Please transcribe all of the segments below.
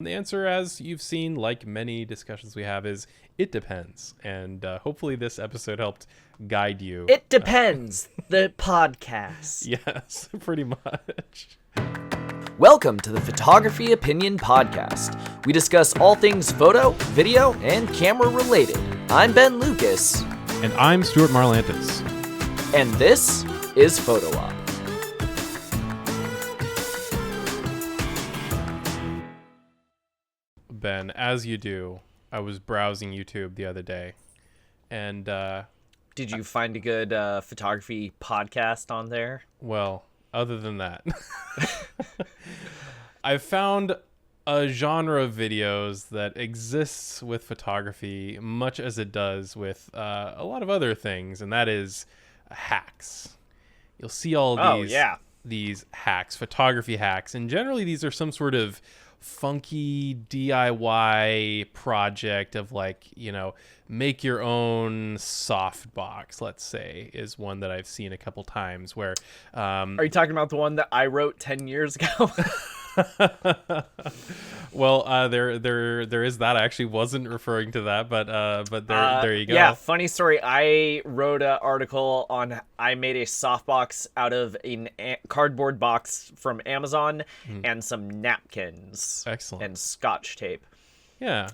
The answer, as you've seen, like many discussions we have, is it depends. And hopefully this episode helped guide you. It depends. The podcast. Yes, pretty much. Welcome to the Photography Opinion Podcast. We discuss all things photo, video, and camera related. I'm Ben Lucas. And I'm Stuart Marlantis. And this is Photo Op. Ben, as you do, I was browsing YouTube the other day, and did you find a good photography podcast on there? Well, other than that, I found a genre of videos that exists with photography much as it does with a lot of other things, and that is hacks. You'll see all these hacks, photography hacks, and generally these are some sort of funky DIY project of, like, you know, make your own softbox, let's say, is one that I've seen a couple times where are you talking about the one that I wrote 10 years ago? Well, there is that. I actually wasn't referring to that, but there you go. Yeah, funny story. I wrote an article on I made a softbox out of a cardboard box from Amazon and some napkins. Excellent. And Scotch tape. Yeah.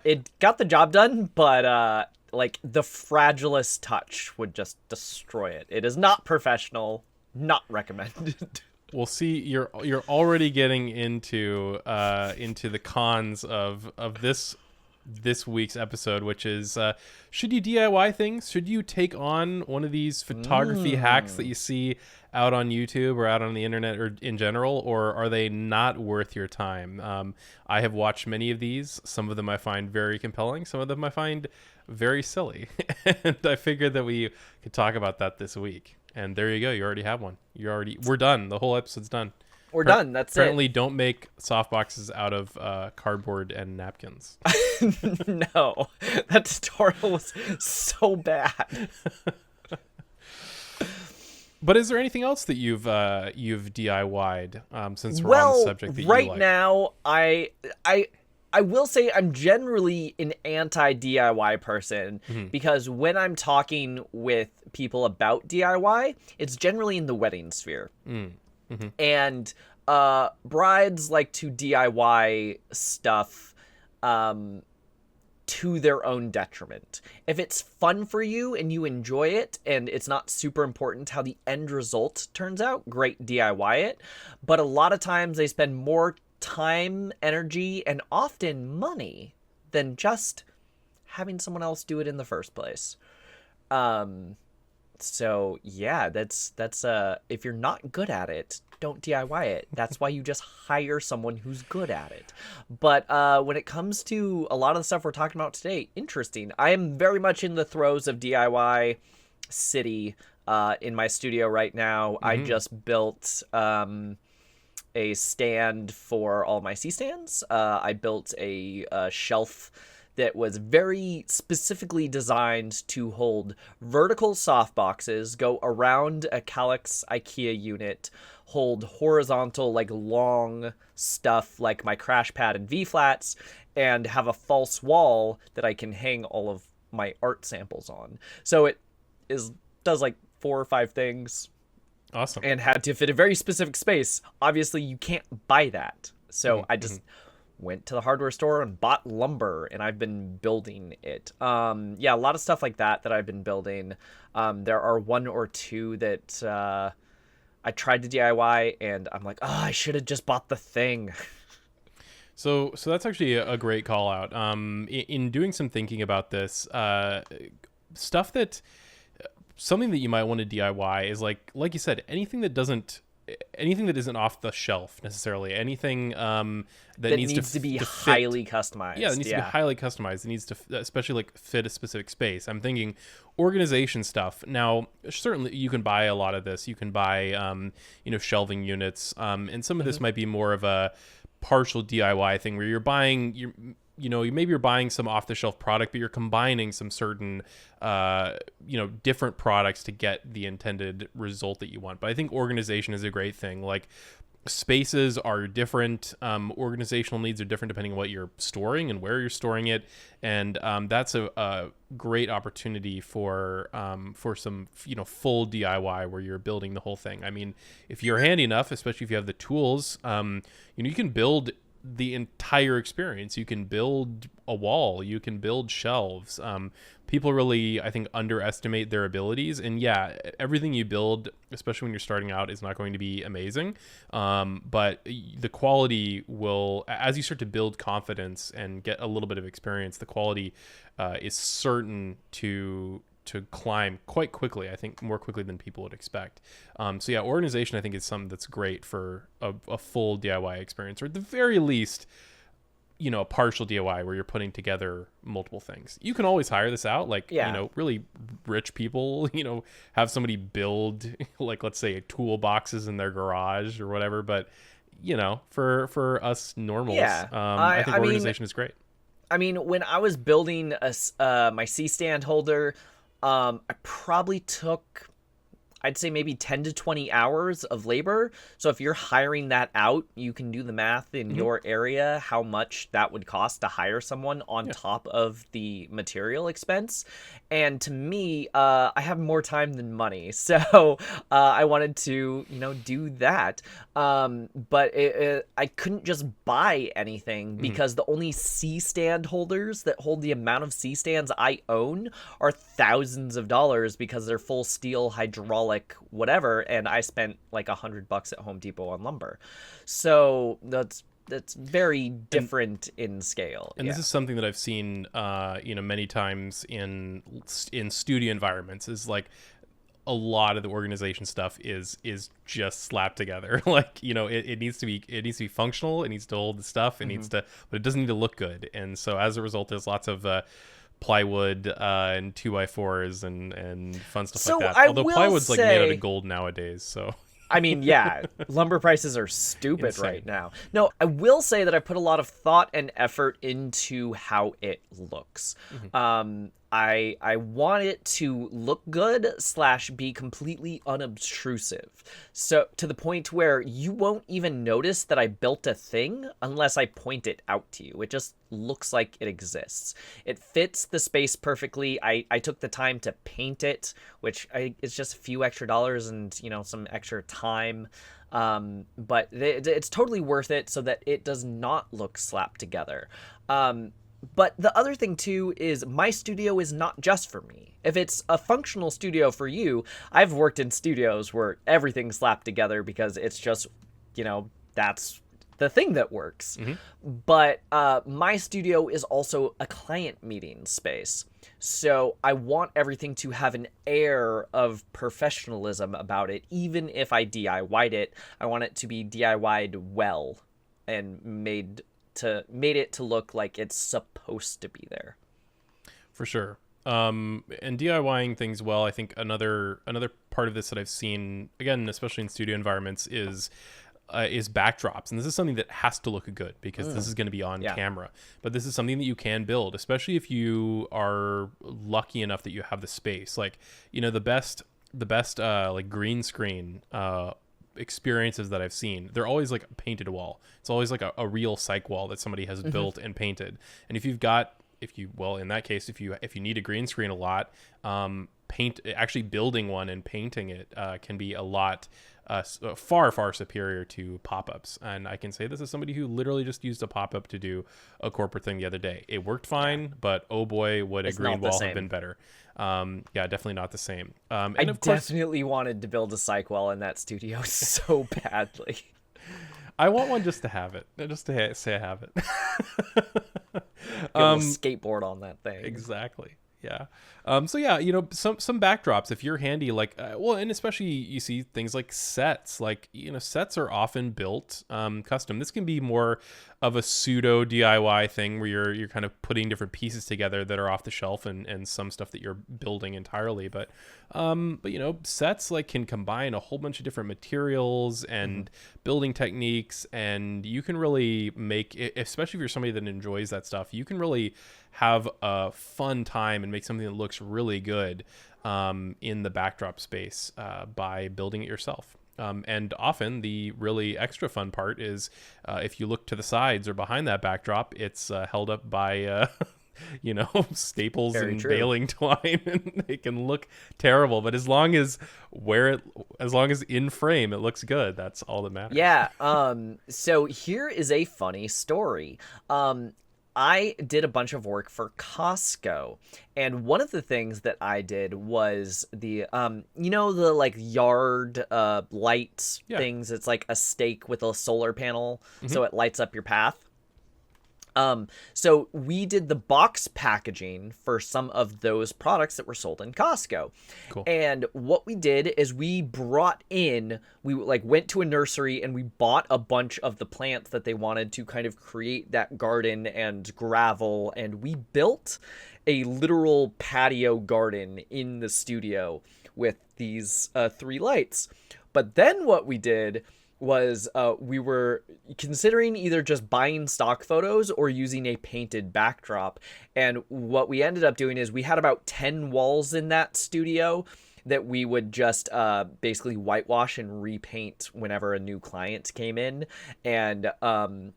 It got the job done, but like the fragilest touch would just destroy it. It is not professional, not recommended. We'll see. You're already getting into the cons of this week's episode, which is should you DIY things? Should you take on one of these photography hacks that you see out on YouTube or out on the internet or in general, or are they not worth your time? I have watched many of these. Some of them I find very compelling. Some of them I find very silly, and I figured that we could talk about that this week. And there you go. You already have one. We're done. The whole episode's done. We're done. That's apparently it. Don't make softboxes out of cardboard and napkins. No, that tutorial was so bad. But is there anything else that you've DIY'd since we're on the subject that you like? Right now, I will say I'm generally an anti-DIY person because when I'm talking with people about DIY, it's generally in the wedding sphere. And brides like to DIY stuff to their own detriment. If it's fun for you and you enjoy it and it's not super important how the end result turns out, great, DIY it. But a lot of times they spend more time, energy, and often money than just having someone else do it in the first place. So yeah, that's if you're not good at it, don't DIY it. That's why you just hire someone who's good at it. But when it comes to a lot of the stuff we're talking about today, interesting. I am very much in the throes of DIY city in my studio right now. I just built a stand for all my C-stands. I built a shelf that was very specifically designed to hold vertical softboxes, go around a Kallax IKEA unit, hold horizontal, like long stuff like my crash pad and V-flats, and have a false wall that I can hang all of my art samples on. So it does like 4 or 5 things. Awesome. And had to fit a very specific space. Obviously, you can't buy that. So I just went to the hardware store and bought lumber, and I've been building it. Yeah, a lot of stuff like that I've been building. There are 1 or 2 that I tried to DIY, and I'm like, oh, I should have just bought the thing. So that's actually a great call out. In doing some thinking about this, stuff that... Something that you might want to DIY is like you said, anything that isn't off the shelf necessarily. Anything that needs to be highly customized. Yeah, it needs to be highly customized. It needs to especially like fit a specific space. I'm thinking organization stuff. Now, certainly you can buy a lot of this. You can buy shelving units, and some of this might be more of a partial DIY thing where you're buying maybe you're buying some off-the-shelf product, but you're combining some certain, different products to get the intended result that you want. But I think organization is a great thing. Like, spaces are different. Organizational needs are different depending on what you're storing and where you're storing it. And that's a great opportunity for some, full DIY where you're building the whole thing. I mean, if you're handy enough, especially if you have the tools, you can build the entire experience. You can build a wall, you can build shelves. People really, I think, underestimate their abilities, and yeah, everything you build, especially when you're starting out, is not going to be amazing, but the quality will, as you start to build confidence and get a little bit of experience, the quality is certain to climb quite quickly. I think more quickly than people would expect. So yeah, organization I think is something that's great for a full DIY experience, or at the very least, a partial DIY where you're putting together multiple things. You can always hire this out, like really rich people, have somebody build like, let's say, toolboxes in their garage or whatever. But for us normals, I think organization is great. I mean, when I was building my C-stand holder, I probably took, I'd say maybe 10 to 20 hours of labor. So if you're hiring that out, you can do the math in your area, how much that would cost to hire someone on top of the material expense. And to me, I have more time than money. So I wanted to, do that. But I couldn't just buy anything because the only C-stand holders that hold the amount of C-stands I own are thousands of dollars because they're full steel hydraulic whatever, and I spent like $100 at Home Depot on lumber. So that's very different in scale. And this is something that I've seen many times in studio environments, is like a lot of the organization stuff is just slapped together. Like, it needs to be functional, it needs to hold the stuff, it needs to, but it doesn't need to look good. And so as a result, there's lots of plywood and 2x4s and fun stuff like that. Although plywood's like made out of gold nowadays, so I mean, yeah, lumber prices are stupid right now. No, I will say that I put a lot of thought and effort into how it looks. I want it to look good / be completely unobtrusive. So to the point where you won't even notice that I built a thing unless I point it out to you. It just looks like it exists. It fits the space perfectly. I took the time to paint it, which it's just a few extra dollars and, some extra time. But it's totally worth it so that it does not look slapped together. But the other thing, too, is my studio is not just for me. If it's a functional studio for you, I've worked in studios where everything's slapped together because it's just, that's the thing that works. But my studio is also a client meeting space. So I want everything to have an air of professionalism about it. Even if I DIY'd it, I want it to be DIY'd well and made it to look like it's supposed to be there. For sure. And DIYing things well, I think another part of this that I've seen, again, especially in studio environments, is backdrops. And this is something that has to look good because this is going to be on camera. But this is something that you can build, especially if you are lucky enough that you have the space. Like, the best like green screen experiences that I've seen, they're always like a painted wall. It's always like a real cyc wall that somebody has built and painted. And if you need a green screen a lot, actually building one and painting it can be a lot far superior to pop-ups. And I can say this as somebody who literally just used a pop-up to do a corporate thing the other day. It worked fine, but oh boy, would a green wall have been better. Definitely not the same. And I definitely wanted to build a cyc wall in that studio so badly. I want one just to have it, just to say I have it. Skateboard on that thing. Exactly. Yeah. So yeah, some backdrops if you're handy, like, and especially you see things like sets, like, sets are often built custom. This can be more of a pseudo DIY thing where you're kind of putting different pieces together that are off the shelf and some stuff that you're building entirely. But sets like can combine a whole bunch of different materials and building techniques, and you can really make it, especially if you're somebody that enjoys that stuff, you can really have a fun time and make something that looks really good in the backdrop space by building it yourself. And often the really extra fun part is if you look to the sides or behind that backdrop, it's held up by staples Very and true. baling twine, and it can look terrible. But as long as in frame it looks good, that's all that matters. Yeah. So here is a funny story. I did a bunch of work for Costco, and one of the things that I did was the the like yard light Yeah. things. It's like a stake with a solar panel, Mm-hmm. so it lights up your path. So we did the box packaging for some of those products that were sold in Costco. Cool. And what we did is we went to a nursery and we bought a bunch of the plants that they wanted to kind of create that garden and gravel. And we built a literal patio garden in the studio with these 3 lights. But then what we did was we were considering either just buying stock photos or using a painted backdrop. And what we ended up doing is we had about 10 walls in that studio that we would just basically whitewash and repaint whenever a new client came in. And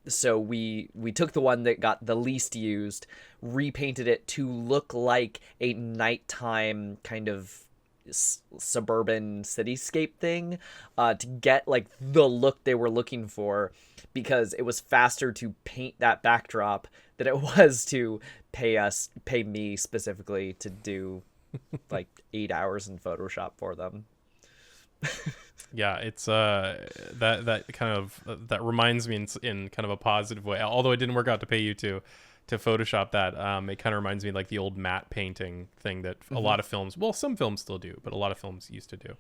so we took the one that got the least used, repainted it to look like a nighttime kind of suburban cityscape thing, to get like the look they were looking for, because it was faster to paint that backdrop than it was to pay me specifically to do like 8 hours in Photoshop for them. Yeah, it's that kind of that reminds me in kind of a positive way. Although it didn't work out to pay you to Photoshop that, it kind of reminds me of like the old matte painting thing that a lot of films, well, some films still do, but a lot of films used to do,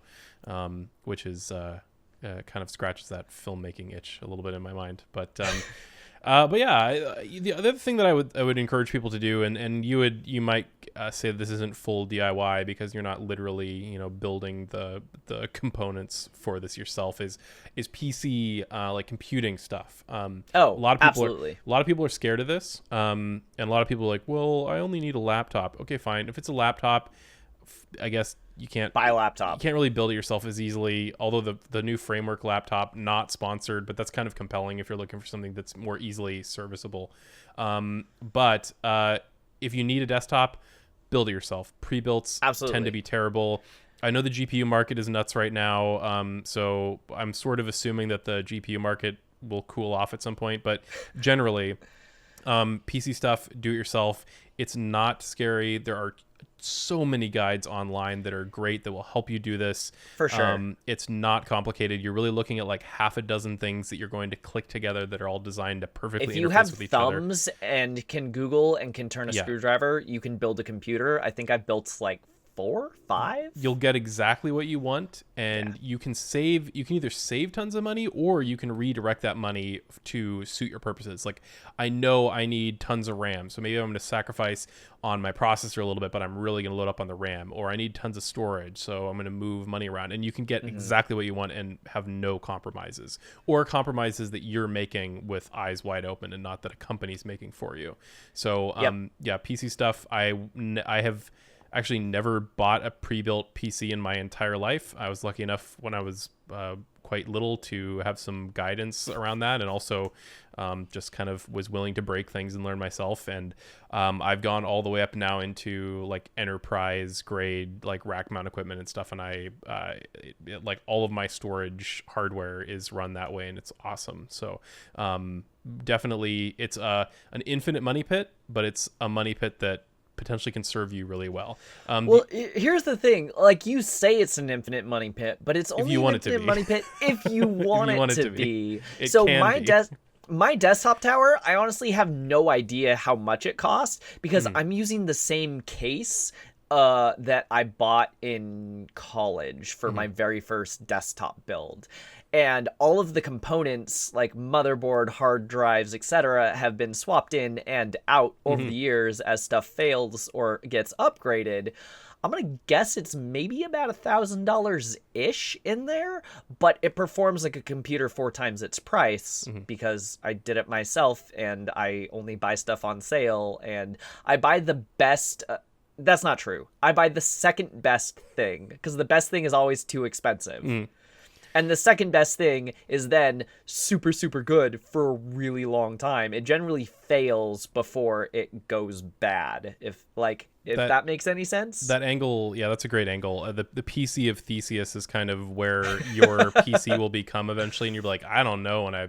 which is kind of scratches that filmmaking itch a little bit in my mind. But yeah, the other thing that I would encourage people to do, and you might say that this isn't full DIY because you're not literally building the components for this yourself, is PC like computing stuff. A lot of people absolutely. a lot of people are scared of this, and a lot of people are like, well, I only need a laptop. Okay, fine. If it's a laptop, I guess you can't buy a laptop. You can't really build it yourself as easily. Although the new Framework laptop, not sponsored, but that's kind of compelling if you're looking for something that's more easily serviceable. But if you need a desktop, build it yourself. Pre-builts tend to be terrible. I know the GPU market is nuts right now, so I'm sort of assuming that the GPU market will cool off at some point. But generally, PC stuff, do it yourself. It's not scary. There are so many guides online that are great that will help you do this. For sure. It's not complicated. You're really looking at like half a dozen things that you're going to click together that are all designed to perfectly if you interface have with each other. thumbs and can Google and can turn a screwdriver, you can build a computer. I think I've built like 4, 5. You'll get exactly what you want, and you can either save tons of money or you can redirect that money to suit your purposes. Like, I know I need tons of RAM, so maybe I'm going to sacrifice on my processor a little bit, but I'm really going to load up on the RAM. Or I need tons of storage, so I'm going to move money around. And you can get exactly what you want and have no compromises, or compromises that you're making with eyes wide open and not that a company's making for you. So PC stuff, I have actually never bought a pre-built PC in my entire life. I was lucky enough when I was quite little to have some guidance around that, and also just kind of was willing to break things and learn myself. And I've gone all the way up now into like enterprise grade, like rack mount equipment and stuff. And like all of my storage hardware is run that way, and it's awesome. So definitely it's an infinite money pit, but it's a money pit that potentially can serve you really well. Here's the thing. Like, you say it's an infinite money pit, but it's only an infinite money pit if you want it to be. So my desktop tower, I honestly have no idea how much it costs, because I'm using the same case that I bought in college for my very first desktop build. And all of the components, like motherboard, hard drives, etc., have been swapped in and out over the years as stuff fails or gets upgraded. I'm going to guess it's maybe about $1,000-ish in there, but it performs like a computer 4 times its price because I did it myself, and I only buy stuff on sale, and I buy the best... that's not true. I buy the second best thing, because the best thing is always too expensive. And the second best thing is then super, super good for a really long time. It generally fails before it goes bad. If that makes any sense. That angle, yeah, that's a great angle. The PC of Theseus is kind of where your PC will become eventually, and you're like, I don't know when I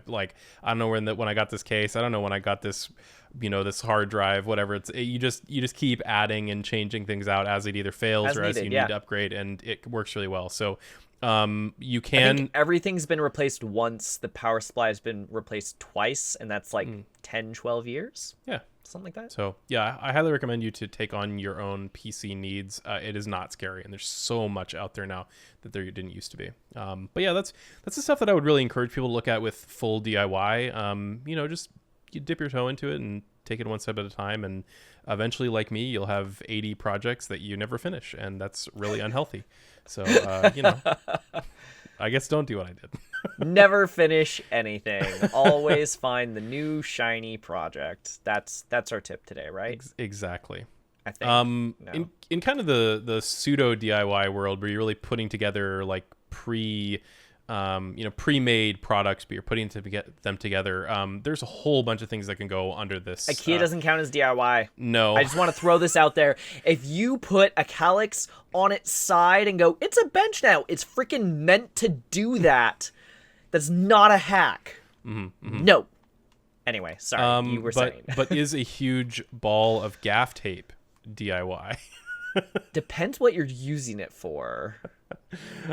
don't know when I got this case, I don't know when I got this, this hard drive, whatever. You just keep adding and changing things out as it either fails As or as needed, you need to upgrade, and it works really well. So you can. I think everything's been replaced once. The power supply has been replaced twice, and that's like 10, 12 years. Yeah. Something like that. So yeah, I highly recommend you to take on your own PC needs. It is not scary, and there's so much out there now that there didn't used to be. But yeah, that's the stuff that I would really encourage people to look at with full DIY. Just you dip your toe into it and take it one step at a time, and eventually, like me, you'll have 80 projects that you never finish, and that's really unhealthy. So I guess don't do what I did. Never finish anything. Always find the new shiny project. That's our tip today, right? Exactly. I think. No. In kind of the pseudo DIY world, where you're really putting together like pre-made products, but you're putting them together. There's a whole bunch of things that can go under this. IKEA doesn't count as DIY. No. I just want to throw this out there. If you put a calyx on its side and go, it's a bench now, it's freaking meant to do that. That's not a hack. Mm-hmm. No. Anyway, sorry, you were saying. But is a huge ball of gaff tape DIY? Depends what you're using it for.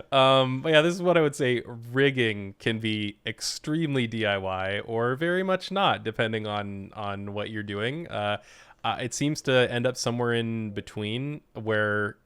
But yeah, this is what I would say. Rigging can be extremely DIY or very much not, depending on what you're doing. It seems to end up somewhere in between, where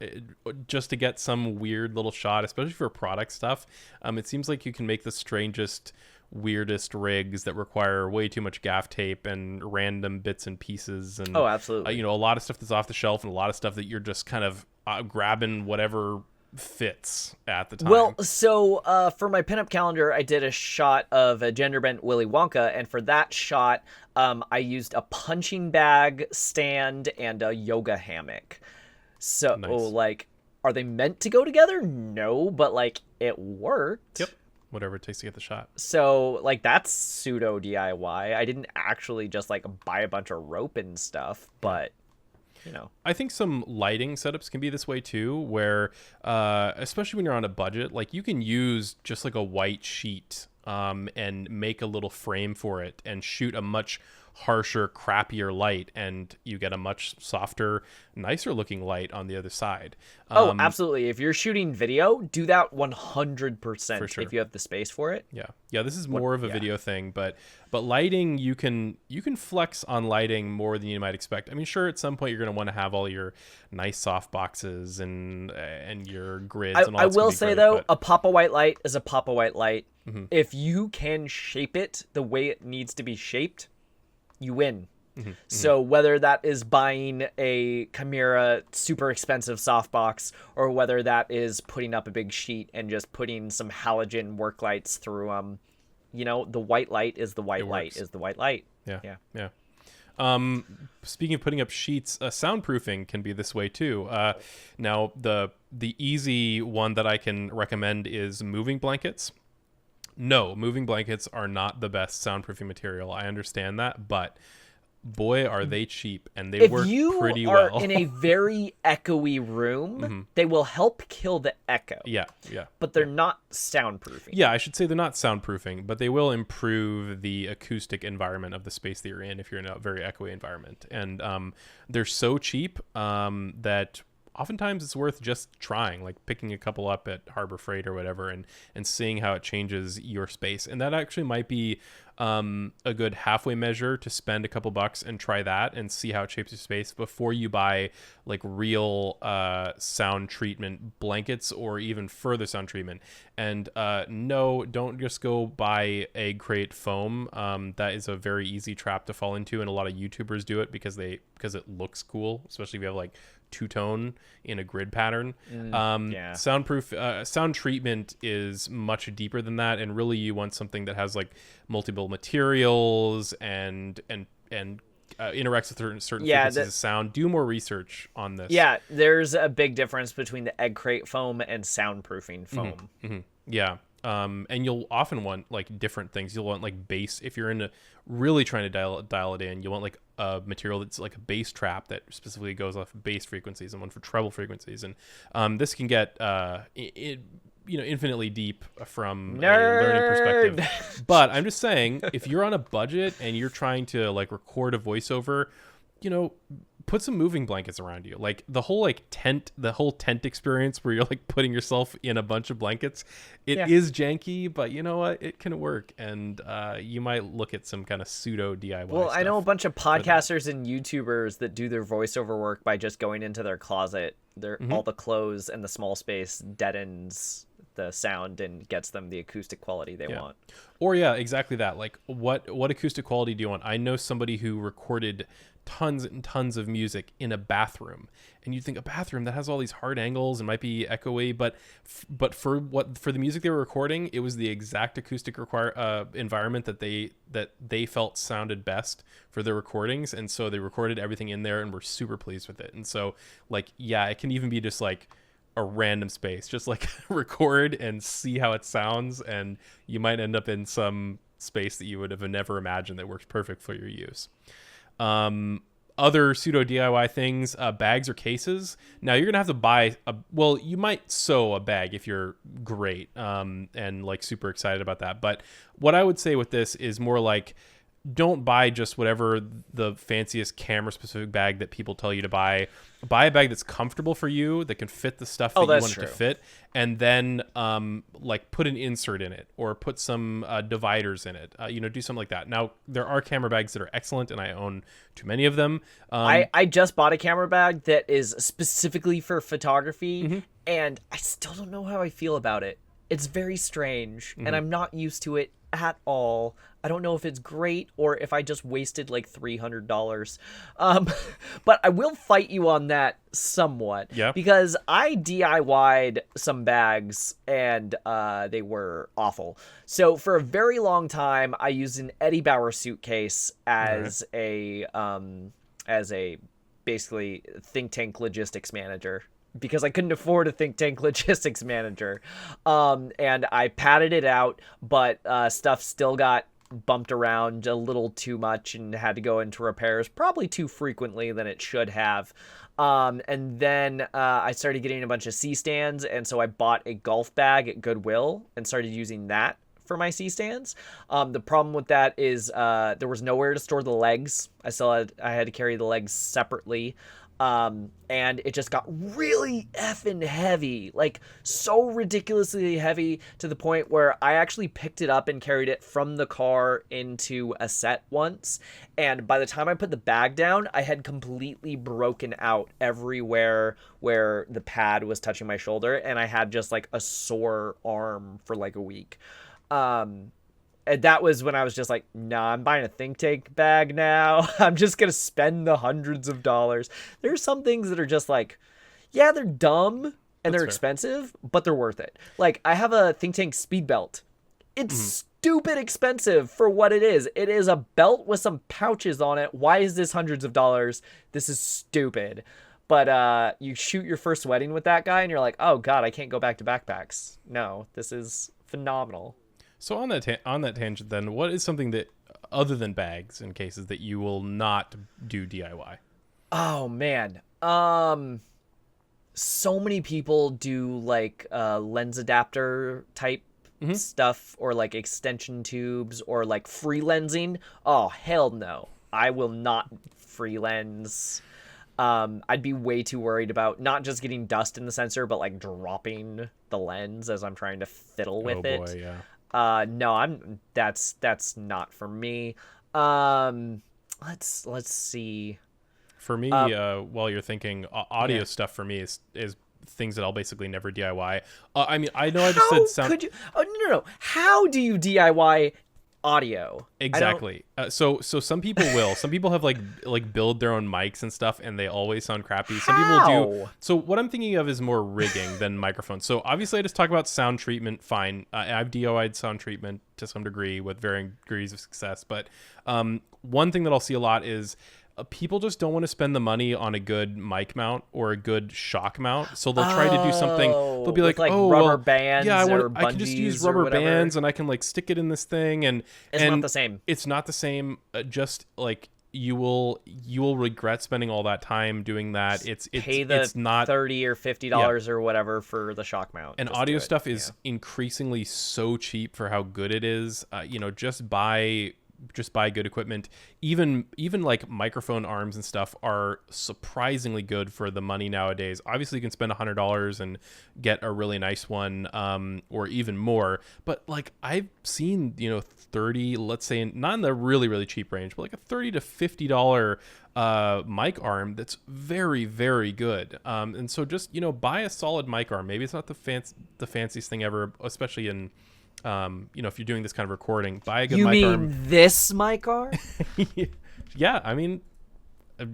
just to get some weird little shot, especially for product stuff, it seems like you can make the strangest, weirdest rigs that require way too much gaff tape and random bits and pieces. And oh, absolutely. A lot of stuff that's off the shelf and a lot of stuff that you're just kind of grabbing whatever fits at the time. Well, so for my pinup calendar, I did a shot of a gender bent Willy Wonka, and for that shot, I used a punching bag stand and a yoga hammock. So, nice. Are they meant to go together? No, but it worked. Yep. Whatever it takes to get the shot. So, that's pseudo DIY. I didn't actually just buy a bunch of rope and stuff, but I think some lighting setups can be this way too, where especially when you're on a budget, you can use just a white sheet and make a little frame for it and shoot a much harsher, crappier light, and you get a much softer, nicer looking light on the other side. Oh, absolutely. If you're shooting video, do that 100% for sure. if you have the space for it. Yeah, this is more of a video thing, but lighting, you can flex on lighting more than you might expect. I mean, sure, at some point you're going to want to have all your nice soft boxes and your grids and all that. I will say, great, though, a pop of white light is a pop of white light. Mm-hmm. If you can shape it the way it needs to be shaped, you win. Mm-hmm. So whether that is buying a Chimera super expensive softbox, or whether that is putting up a big sheet and just putting some halogen work lights through the white light is the white light is the white light. Yeah. Speaking of putting up sheets, soundproofing can be this way too. Now the easy one that I can recommend is moving blankets. No, moving blankets are not the best soundproofing material. I understand that, but boy, are they cheap, and they work pretty well. If you are in a very echoey room, mm-hmm. they will help kill the echo. Yeah. But they're not soundproofing. Yeah, I should say they're not soundproofing, but they will improve the acoustic environment of the space that you're in if you're in a very echoey environment. And they're so cheap that oftentimes it's worth just trying, picking a couple up at Harbor Freight or whatever, and seeing how it changes your space. And that actually might be a good halfway measure to spend a couple bucks and try that and see how it shapes your space before you buy real sound treatment blankets or even further sound treatment. And no, don't just go buy egg crate foam. That is a very easy trap to fall into, and a lot of YouTubers do it because it looks cool, especially if you have two-tone in a grid pattern. Sound treatment is much deeper than that, and really you want something that has multiple materials and interacts with certain frequencies of sound. Do more research on this. Yeah, there's a big difference between the egg crate foam and soundproofing foam. Mm-hmm. Yeah. and you'll often want like different things. You'll want like bass if you're into really trying to dial it in. You want like a material that's like a bass trap that specifically goes off bass frequencies, and one for treble frequencies. And this can get infinitely deep from a learning perspective. But I'm just saying, if you're on a budget and you're trying to like record a voiceover, put some moving blankets around you. Like the whole tent experience where you're like putting yourself in a bunch of blankets. It is janky, but you know what? It can work. And you might look at some kind of pseudo DIY Well, stuff. I know a bunch of podcasters and YouTubers that do their voiceover work by just going into their closet. All the clothes and the small space deadens the sound and gets them the acoustic quality they want. Or exactly that. Like what acoustic quality do you want? I know somebody who recorded tons and tons of music in a bathroom, and you'd think a bathroom that has all these hard angles and might be echoey, but for the music they were recording, it was the exact acoustic environment that they felt sounded best for their recordings, and so they recorded everything in there and were super pleased with it. And so it can even be just like a random space, just like record and see how it sounds, and you might end up in some space that you would have never imagined that works perfect for your use. Other pseudo DIY things, bags or cases. Now you're gonna have to buy you might sew a bag if you're great and like super excited about that, but what I would say with this is more like, don't buy just whatever the fanciest camera specific bag that people tell you to buy. Buy a bag that's comfortable for you, that can fit the stuff that you want it to fit, and then put an insert in it or put some dividers in it. Do something like that. Now, there are camera bags that are excellent, and I own too many of them. I just bought a camera bag that is specifically for photography, and I still don't know how I feel about it. It's very strange, and I'm not used to it at all. I don't know if it's great or if I just wasted like $300. But I will fight you on that somewhat. Yeah. Because I DIY'd some bags and they were awful. So for a very long time, I used an Eddie Bauer suitcase as a basically think tank logistics manager, because I couldn't afford a think tank logistics manager. And I padded it out, but stuff still got bumped around a little too much and had to go into repairs probably too frequently than it should have. And then I started getting a bunch of C-stands, and so I bought a golf bag at Goodwill and started using that for my C-stands. The problem with that is there was nowhere to store the legs. I had to carry the legs separately. And it just got really effing heavy, like so ridiculously heavy to the point where I actually picked it up and carried it from the car into a set once. And by the time I put the bag down, I had completely broken out everywhere where the pad was touching my shoulder. And I had just like a sore arm for like a week. And that was when I was just like, nah, I'm buying a think tank bag now. I'm just going to spend the hundreds of dollars. There's some things that are just like, yeah, they're dumb and they're expensive, but they're worth it. Like, I have a think tank speed belt. It's stupid expensive for what it is. It is a belt with some pouches on it. Why is this hundreds of dollars? This is stupid. But you shoot your first wedding with that guy and you're like, oh God, I can't go back to backpacks. No, this is phenomenal. So on that tangent, then, what is something that, other than bags and cases, that you will not do DIY? Oh man, so many people do like lens adapter type stuff, or like extension tubes, or like free lensing. Oh hell no, I will not free lens. I'd be way too worried about not just getting dust in the sensor, but like dropping the lens as I'm trying to fiddle with it. Oh boy, yeah. No, that's not for me. Let's see. For me, while you're thinking, audio stuff for me is things that I'll basically never DIY. I mean, I know I just said sound. Could you? Oh no. How do you DIY audio? Exactly. So some people will. Some people have like build their own mics and stuff, and they always sound crappy. Some people do. So what I'm thinking of is more rigging than microphones. So obviously I just talk about sound treatment. Fine. I've DIY'd sound treatment to some degree with varying degrees of success. But one thing that I'll see a lot is people just don't want to spend the money on a good mic mount or a good shock mount, so they'll try to do something. They'll be like, oh, rubber well, bands. Yeah, I can just use rubber bands, and I can like stick it in this thing, and it's not the same. It's not the same. Just like you will regret spending all that time doing that. It's not $30 or $50 or whatever for the shock mount. And audio stuff is increasingly so cheap for how good it is. Just buy good equipment. Even like microphone arms and stuff are surprisingly good for the money nowadays. Obviously you can spend $100 and get a really nice one, or even more, but like I've seen 30, let's say, not in the really really cheap range, but like a $30 to $50 mic arm that's very very good. And so just buy a solid mic arm. Maybe it's not the fanciest thing ever, especially in if you're doing this kind of recording, buy a good mic arm. You mean this mic arm? Yeah, I mean,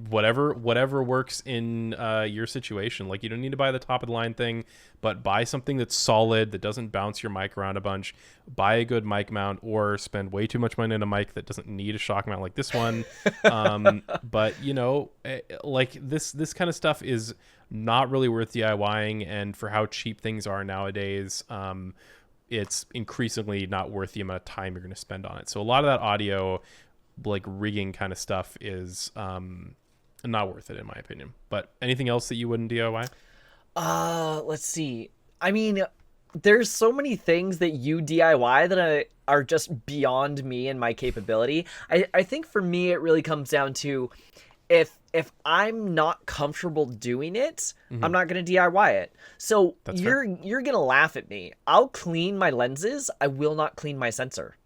whatever works in your situation. Like, you don't need to buy the top of the line thing, but buy something that's solid, that doesn't bounce your mic around a bunch. Buy a good mic mount, or spend way too much money on a mic that doesn't need a shock mount like this one. But like this kind of stuff is not really worth DIYing, and for how cheap things are nowadays, it's increasingly not worth the amount of time you're going to spend on it. So a lot of that audio, like rigging kind of stuff, is not worth it in my opinion. But anything else that you wouldn't DIY? Let's see. I mean, there's so many things that you DIY that are just beyond me and my capability. I think for me, it really comes down to if I'm not comfortable doing it, I'm not going to DIY it. So you're going to laugh at me. I'll clean my lenses. I will not clean my sensor.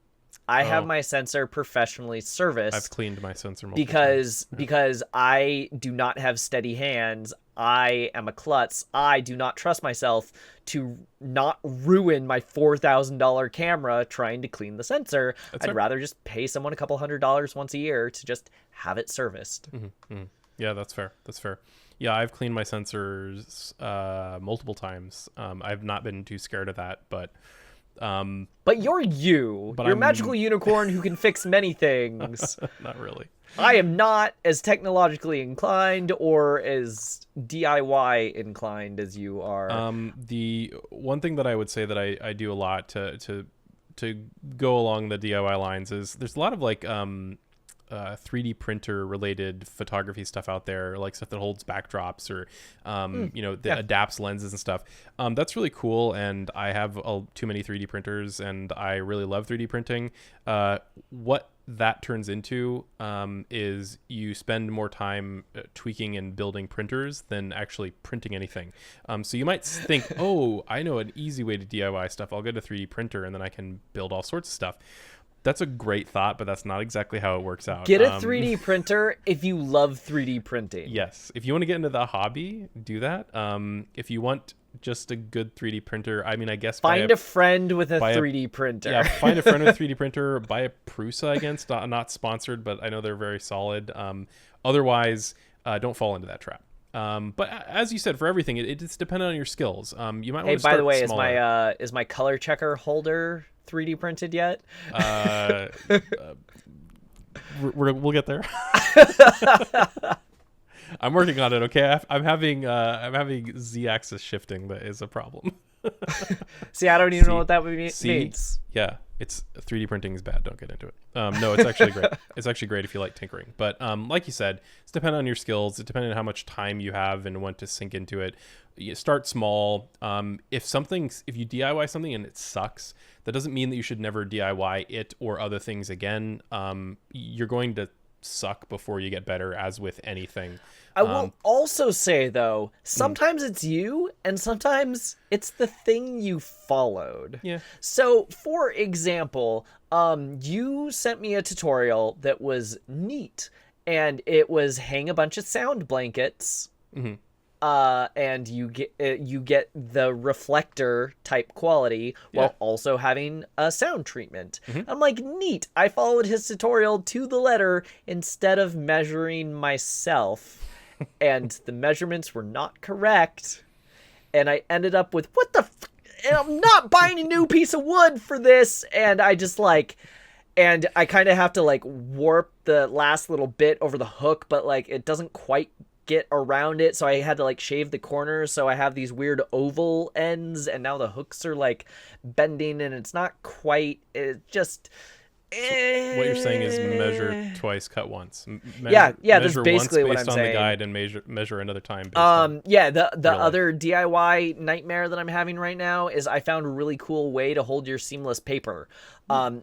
I have my sensor professionally serviced. I've cleaned my sensor multiple times. Because I do not have steady hands. I am a klutz. I do not trust myself to not ruin my $4,000 camera trying to clean the sensor. I'd rather just pay someone a couple $100 once a year to just have it serviced. Yeah, that's fair. Yeah, I've cleaned my sensors multiple times. I've not been too scared of that, but you're you're a magical unicorn who can fix many things. Not really. I am not as technologically inclined or as DIY inclined as you are. The one thing that I would say that I do a lot to go along the DIY lines is there's a lot of like 3D printer related photography stuff out there, like stuff that holds backdrops or that adapts lenses and stuff. That's really cool, and I have too many 3D printers, and I really love 3D printing. What that turns into is you spend more time tweaking and building printers than actually printing anything. So you might think, oh, I know an easy way to DIY stuff. I'll get a 3D printer and then I can build all sorts of stuff. That's a great thought, but that's not exactly how it works out. Get a 3D printer if you love 3D printing. Yes. If you want to get into the hobby, do that. If you want just a good 3D printer, I mean, I guess find a friend with a 3D printer. Yeah, find a friend with a 3D printer. Buy a Prusa against, not sponsored, but I know they're very solid. Otherwise, don't fall into that trap. But as you said, for everything, it's dependent on your skills. You might want to start by the way, smaller. is my color checker holder 3D printed yet? We'll get there. I'm working on it. Okay, I'm having Z-axis shifting that is a problem. See, I don't even know what that means. Yeah, it's 3D printing is bad. Don't get into it. No, it's actually great. It's actually great if you like tinkering. But like you said, it's dependent on your skills. It's dependent on how much time you have and want to sink into it. You start small. If you DIY something and it sucks, that doesn't mean that you should never DIY it or other things again. You're going to suck before you get better, as with anything. I will also say, though, sometimes it's you and sometimes it's the thing you followed. Yeah. So, for example, you sent me a tutorial that was neat, and it was hang a bunch of sound blankets. And you get the reflector type quality while also having a sound treatment. I'm like, neat. I followed his tutorial to the letter instead of measuring myself, and the measurements were not correct. And I ended up with, what the and I'm not buying a new piece of wood for this. And I just like, and I kind of have to like warp the last little bit over the hook, but like it doesn't quite get around it, so I had to like shave the corners, so I have these weird oval ends, and now the hooks are like bending, and it's not quite. It just. What you're saying is measure twice, cut once. Yeah, that's Measure basically once what based I'm on saying. the guide, and measure another time based on Yeah, the real life. other DIY nightmare that I'm having right now is I found a really cool way to hold your seamless paper.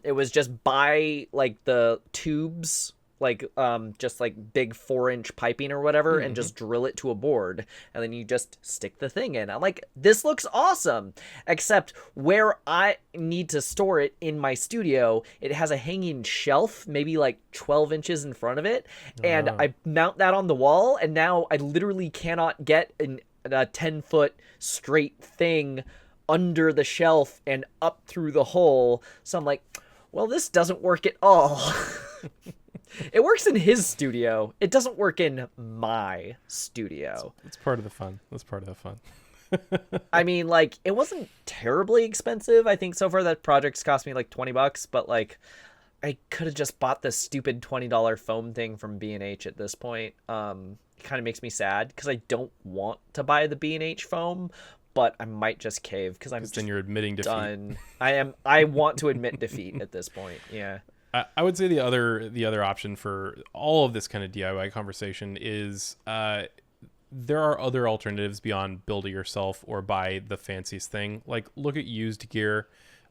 It was just buy like the tubes, like just like big 4-inch piping or whatever, and just drill it to a board, and then you just stick the thing in. I'm like, this looks awesome, except where I need to store it in my studio, it has a hanging shelf, maybe like 12 inches in front of it, and I mount that on the wall, and now I literally cannot get a 10-foot straight thing under the shelf and up through the hole. So I'm like, well, this doesn't work at all. It works in his studio. It doesn't work in my studio. It's part of the fun. That's part of the fun. I mean, like, it wasn't terribly expensive. I think so far that project's cost me like $20, but like, I could have just bought this stupid $20 foam thing from B&H at this point. It kind of makes me sad because I don't want to buy the B&H foam, but I might just cave because I'm Then you're admitting defeat. done. I want to admit defeat at this point. Yeah. I would say the other option for all of this kind of DIY conversation is there are other alternatives beyond build it yourself or buy the fanciest thing. Like, look at used gear.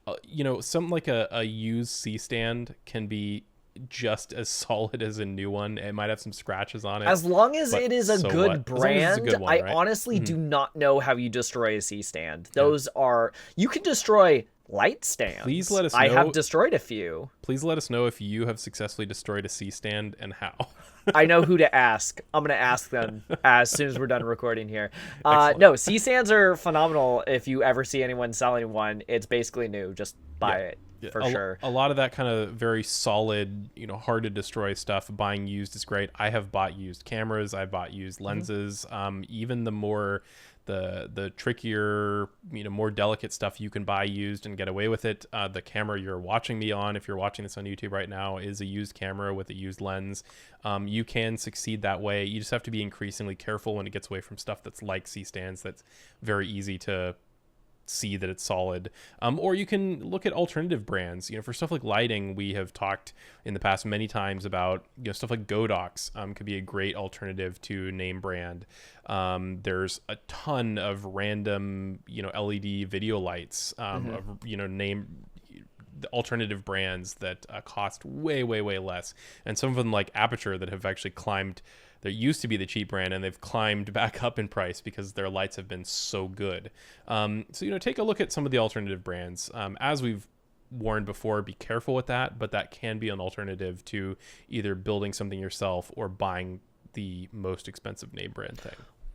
Something like a used C-stand can be just as solid as a new one. It might have some scratches on it. As long as it is a good brand, right? I honestly do not know how you destroy a C-stand. Those are... You can destroy light stands. Please let us know. I have destroyed a few. Please let us know if you have successfully destroyed a C-stand and how. I know who to ask. I'm going to ask them as soon as we're done recording here. No, C-stands are phenomenal. If you ever see anyone selling one, it's basically new. Just buy it. For sure. A lot of that kind of very solid, hard to destroy stuff, buying used is great. I have bought used cameras. I've bought used lenses. Even the trickier, more delicate stuff you can buy used and get away with it. The camera you're watching me on, if you're watching this on YouTube right now, is a used camera with a used lens. You can succeed that way. You just have to be increasingly careful when it gets away from stuff that's like C-stands. That's very easy to see that it's solid. Or you can look at alternative brands. For stuff like lighting, we have talked in the past many times about stuff like Godox could be a great alternative to name brand. There's a ton of random LED video lights of name alternative brands that cost way less, and some of them like Aperture that have actually climbed. There used to be the cheap brand, and they've climbed back up in price because their lights have been so good. So take a look at some of the alternative brands. As we've warned before, be careful with that, but that can be an alternative to either building something yourself or buying the most expensive name brand thing.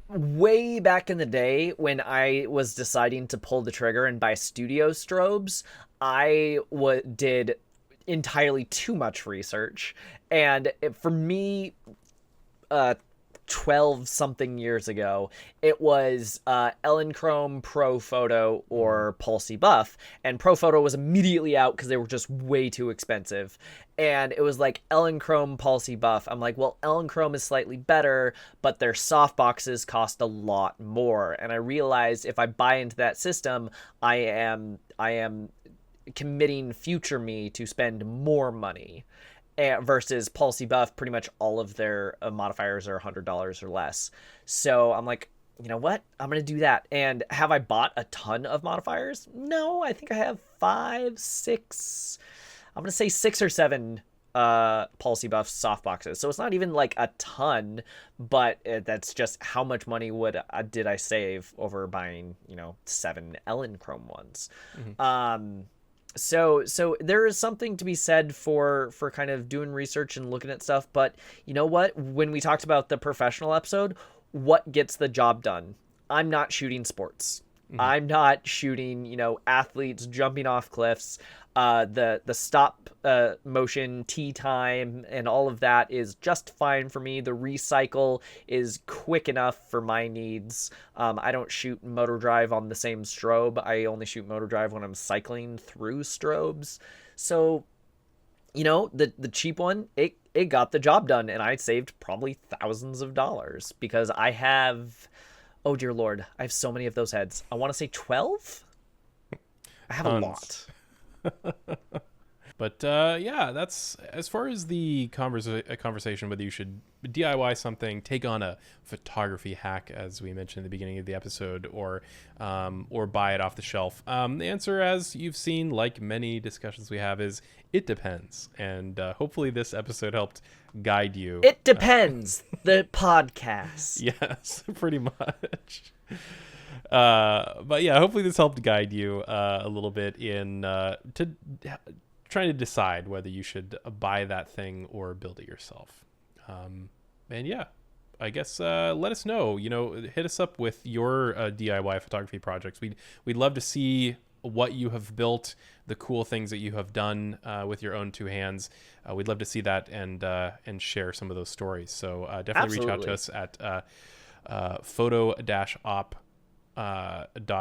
Way back in the day when I was deciding to pull the trigger and buy studio strobes, I did entirely too much research. And for me, 12 something years ago, it was Elinchrom, Pro Photo, or Pulsey Buff, and Pro Photo was immediately out because they were just way too expensive, and it was like Elinchrom, Pulsey Buff. I'm like, well, Elinchrom is slightly better, but their soft boxes cost a lot more, and I realized if I buy into that system, I am committing future me to spend more money. Versus Pulsey Buff, pretty much all of their modifiers are $100 or less. So I'm like, you know what? I'm going to do that. And have I bought a ton of modifiers? No, I think I have 5, 6. I'm going to say 6 or 7 Pulsey Buff soft boxes. So it's not even like a ton, but that's just how much money did I save over buying, 7 Elinchrom ones. So there is something to be said for kind of doing research and looking at stuff. But you know what? When we talked about the professional episode, what gets the job done? I'm not shooting sports. I'm not shooting, athletes jumping off cliffs. The stop motion, tea time, and all of that is just fine for me. The recycle is quick enough for my needs. I don't shoot motor drive on the same strobe. I only shoot motor drive when I'm cycling through strobes. So you know, the cheap one, it got the job done, and I saved probably thousands of dollars because I have, oh dear Lord, I have so many of those heads. I want to say 12. I have a lot. But yeah, that's as far as the conversation whether you should DIY something, take on a photography hack, as we mentioned at the beginning of the episode, or buy it off the shelf. The answer, as you've seen, like many discussions we have, is it depends. And hopefully this episode helped guide you. It depends. The podcast. Yes, pretty much. But yeah, hopefully this helped guide you a little bit in trying to decide whether you should buy that thing or build it yourself. And yeah, I guess let us know. You know, hit us up with your DIY photography projects. We'd love to see what you have built, the cool things that you have done with your own two hands. We'd love to see that and share some of those stories. So definitely reach out to us at photo-op.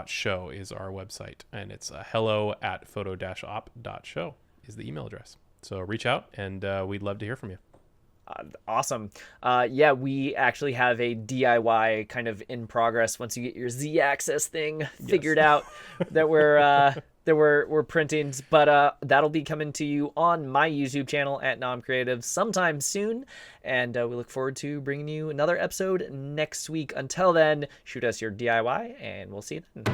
.show is our website, and it's hello@photo-op.show is the email address. So reach out, and we'd love to hear from you. Awesome. Yeah, we actually have a DIY kind of in progress once you get your Z-axis thing figured out that we're printing, but that'll be coming to you on my YouTube channel at Nom Creative sometime soon, and we look forward to bringing you another episode next week. Until then, shoot us your DIY, and we'll see you then.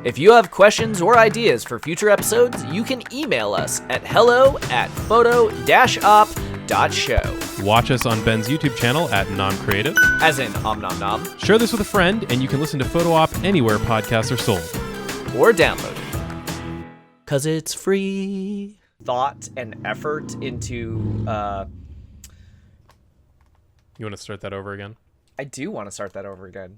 If you have questions or ideas for future episodes, you can email us at hello@photo-op.show. Watch us on Ben's YouTube channel at Nom Creative, as in Om Nom Nom. Share this with a friend, and you can listen to Photo Op anywhere podcasts are sold. Or download it. 'Cause it's free. Thought and effort into You want to start that over again? I do want to start that over again.